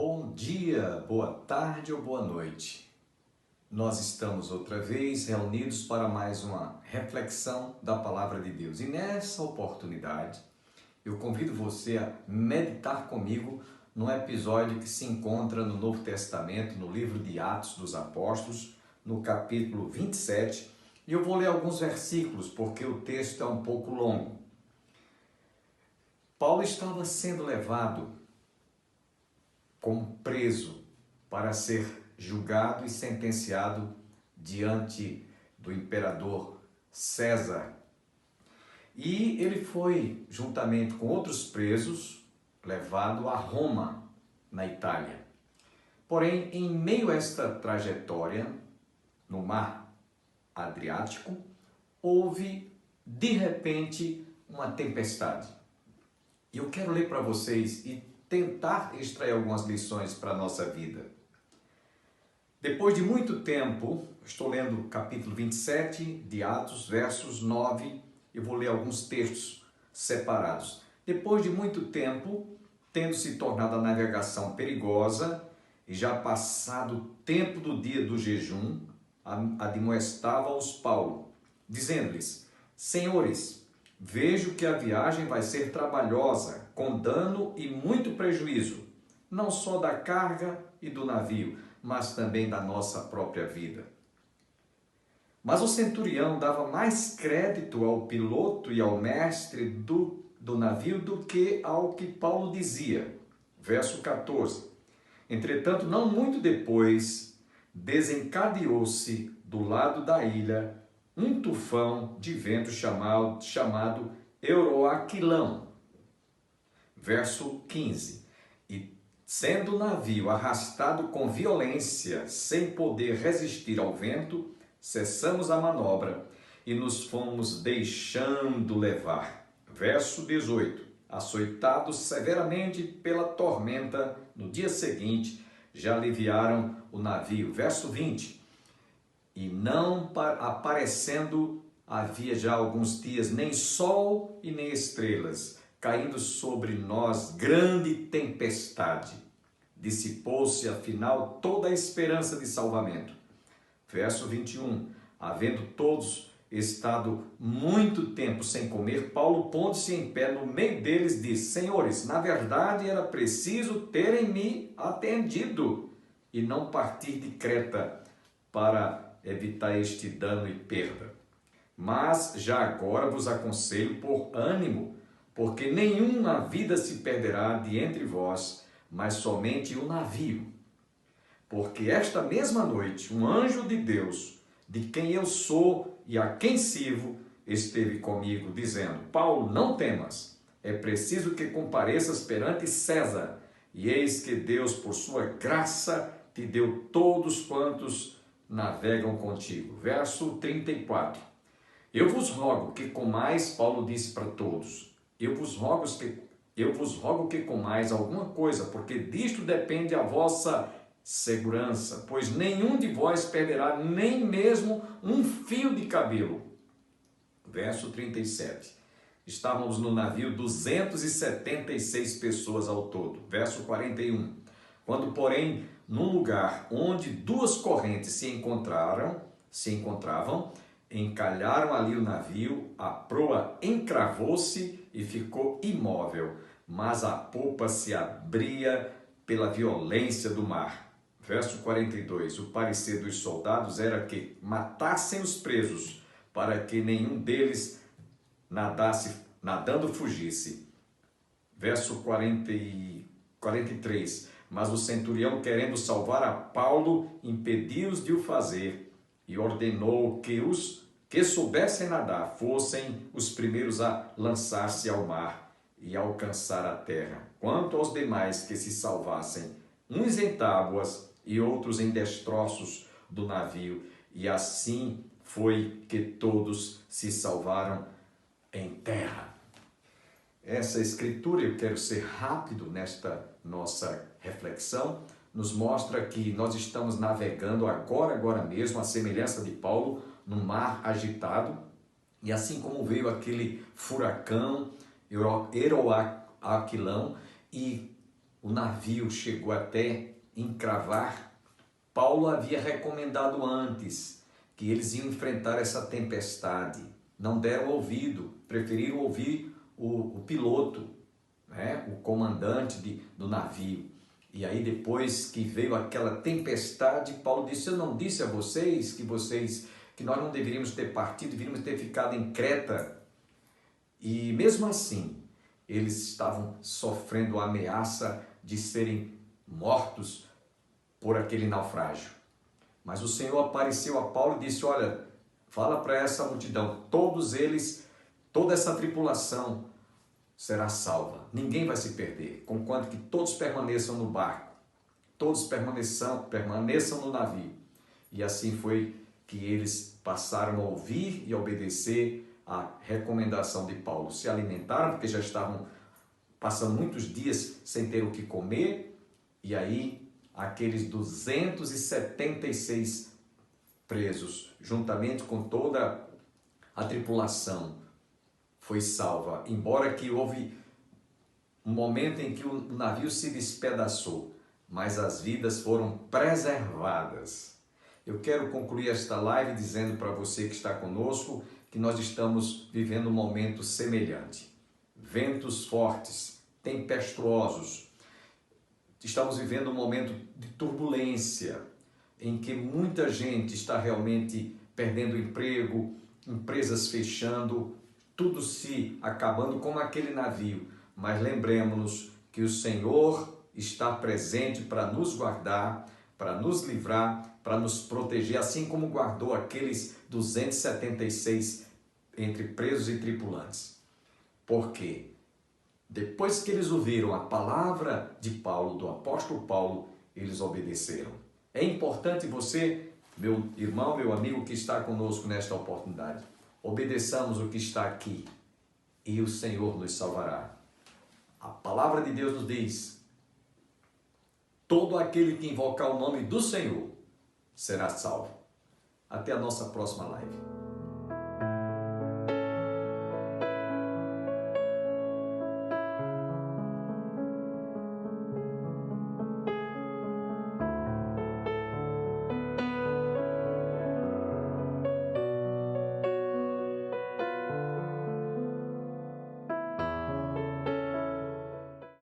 Bom dia, boa tarde ou boa noite. Nós estamos outra vez reunidos para mais uma reflexão da Palavra de Deus. E nessa oportunidade, eu convido você a meditar comigo num episódio que se encontra no Novo Testamento, no livro de Atos dos Apóstolos, no capítulo 27. E eu vou ler alguns versículos, porque o texto é um pouco longo. Paulo estava sendo levado como preso para ser julgado e sentenciado diante do imperador César. E ele foi, juntamente com outros presos, levado a Roma, na Itália. Porém, em meio a esta trajetória, no mar Adriático, houve, de repente, uma tempestade. E eu quero ler para vocês e tentar extrair algumas lições para a nossa vida. Depois de muito tempo, estou lendo o capítulo 27 de Atos, versos 9, eu vou ler alguns textos separados. Depois de muito tempo, tendo se tornado a navegação perigosa, e já passado o tempo do dia do jejum, admoestava-os Paulo, dizendo-lhes: Senhores, vejo que a viagem vai ser trabalhosa, com dano e muito prejuízo, não só da carga e do navio, mas também da nossa própria vida. Mas o centurião dava mais crédito ao piloto e ao mestre do navio do que ao que Paulo dizia. Verso 14. Entretanto, não muito depois, desencadeou-se do lado da ilha um tufão de vento chamado Euroaquilão. Verso 15. E sendo o navio arrastado com violência, sem poder resistir ao vento, cessamos a manobra e nos fomos deixando levar. Verso 18. Açoitados severamente pela tormenta, no dia seguinte, já aliviaram o navio. Verso 20. E não aparecendo havia já alguns dias nem sol e nem estrelas, caindo sobre nós grande tempestade. Dissipou-se afinal toda a esperança de salvamento. Verso 21. Havendo todos estado muito tempo sem comer, Paulo, pondo-se em pé no meio deles, disse: Senhores, na verdade era preciso terem me atendido e não partir de Creta para evitar este dano e perda. Mas já agora vos aconselho por ânimo, porque nenhuma vida se perderá de entre vós, mas somente o navio. Porque esta mesma noite um anjo de Deus, de quem eu sou e a quem sirvo, esteve comigo, dizendo: Paulo, não temas, é preciso que compareças perante César, e eis que Deus, por sua graça, te deu todos quantos navegam contigo. Verso 34. Eu vos rogo que comais, Paulo disse para todos, eu vos rogo que comais alguma coisa, porque disto depende a vossa segurança, pois nenhum de vós perderá nem mesmo um fio de cabelo. Verso 37. Estávamos no navio 276 pessoas ao todo. Verso 41. Quando, porém, num lugar onde duas correntes se encontravam, encalharam ali o navio, a proa encravou-se e ficou imóvel, mas a popa se abria pela violência do mar. Verso 42. O parecer dos soldados era que matassem os presos, para que nenhum deles nadando fugisse. Verso 43. Mas o centurião, querendo salvar a Paulo, impediu-os de o fazer e ordenou que os que soubessem nadar fossem os primeiros a lançar-se ao mar e alcançar a terra. Quanto aos demais que se salvassem, uns em tábuas e outros em destroços do navio, e assim foi que todos se salvaram em terra. Essa escritura, eu quero ser rápido nesta nossa reflexão, nos mostra que nós estamos navegando agora mesmo, à semelhança de Paulo, num mar agitado, e assim como veio aquele furacão Euroaquilão e o navio chegou até encravar, Paulo havia recomendado antes que eles iam enfrentar essa tempestade. Não deram ouvido, preferiram ouvir o piloto, né? O comandante do navio. E aí depois que veio aquela tempestade, Paulo disse: eu não disse a vocês que nós não deveríamos ter partido, deveríamos ter ficado em Creta. E mesmo assim, eles estavam sofrendo a ameaça de serem mortos por aquele naufrágio. Mas o Senhor apareceu a Paulo e disse: olha, fala para essa multidão, todos eles, toda essa tripulação será salva. Ninguém vai se perder, conquanto que todos permaneçam no barco, todos permaneçam no navio. E assim foi que eles passaram a ouvir e obedecer a recomendação de Paulo. Se alimentaram, porque já estavam passando muitos dias sem ter o que comer, e aí aqueles 276 presos, juntamente com toda a tripulação, foi salva, embora que houve um momento em que o navio se despedaçou, mas as vidas foram preservadas. Eu quero concluir esta live dizendo para você que está conosco que nós estamos vivendo um momento semelhante. Ventos fortes, tempestuosos. Estamos vivendo um momento de turbulência, em que muita gente está realmente perdendo emprego, empresas fechando, tudo se acabando como aquele navio. Mas lembremos-nos que o Senhor está presente para nos guardar, para nos livrar, para nos proteger, assim como guardou aqueles 276 entre presos e tripulantes. Por quê? Depois que eles ouviram a palavra de Paulo, do apóstolo Paulo, eles obedeceram. É importante você, meu irmão, meu amigo que está conosco nesta oportunidade, obedeçamos o que está aqui e o Senhor nos salvará. A palavra de Deus nos diz: todo aquele que invocar o nome do Senhor será salvo. Até a nossa próxima live.